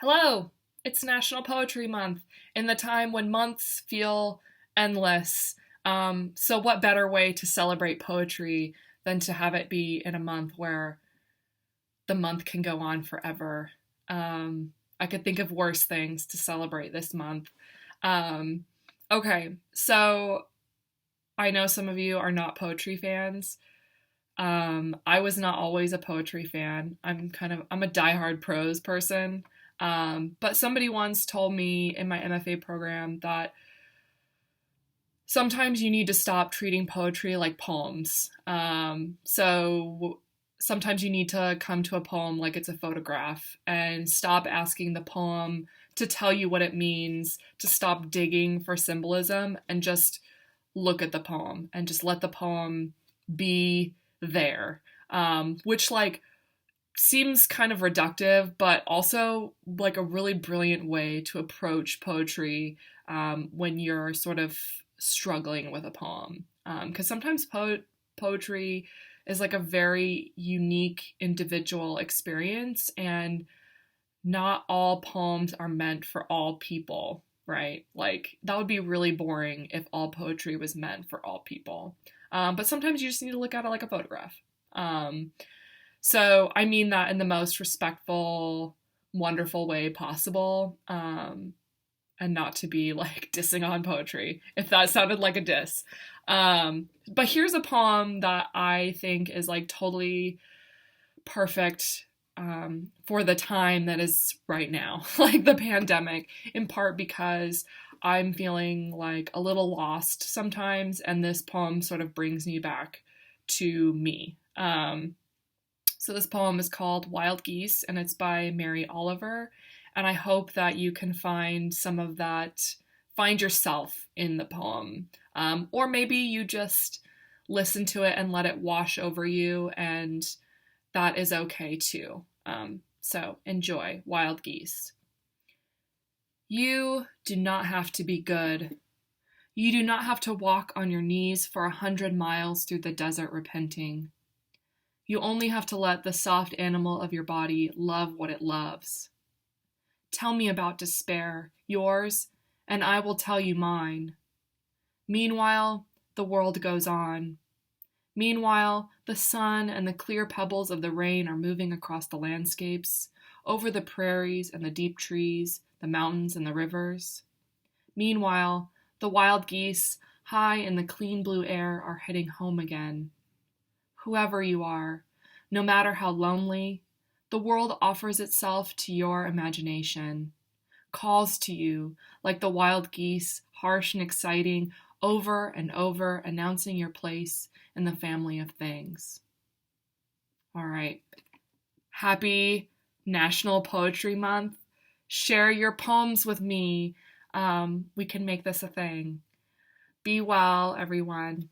Hello! It's National Poetry Month, in the time when months feel endless. So, what better way to celebrate poetry than to have it be in a month where the month can go on forever? I could think of worse things to celebrate this month. Um, okay, so I know some of you are not poetry fans. I was not always a poetry fan. I'm a diehard prose person. But somebody once told me in my MFA program that sometimes you need to stop treating poetry like poems. So sometimes you need to come to a poem like it's a photograph and stop asking the poem to tell you what it means, to stop digging for symbolism and just look at the poem and just let the poem be there. Which, like, seems kind of reductive, but also like a really brilliant way to approach poetry when you're sort of struggling with a poem. Because sometimes poetry is like a very unique individual experience, and not all poems are meant for all people, right? Like, that would be really boring if all poetry was meant for all people. But sometimes you just need to look at it like a photograph. So I mean that in the most respectful, wonderful way possible, and not to be like dissing on poetry, if that sounded like a diss. But here's a poem that I think is like totally perfect for the time that is right now, like the pandemic, in part because I'm feeling like a little lost sometimes, and this poem sort of brings me back to me. So this poem is called Wild Geese, and it's by Mary Oliver. And I hope that you can find some of that, find yourself in the poem. Or maybe you just listen to it and let it wash over you, and that is okay too. So enjoy Wild Geese. You do not have to be good. You do not have to walk on your knees for 100 miles through the desert repenting. You only have to let the soft animal of your body love what it loves. Tell me about despair, yours, and I will tell you mine. Meanwhile, the world goes on. Meanwhile, the sun and the clear pebbles of the rain are moving across the landscapes, over the prairies and the deep trees, the mountains and the rivers. Meanwhile, the wild geese, high in the clean blue air, are heading home again. Whoever you are, no matter how lonely, the world offers itself to your imagination, calls to you like the wild geese, harsh and exciting, over and over, announcing your place in the family of things. All right. Happy National Poetry Month. Share your poems with me. We can make this a thing. Be well, everyone.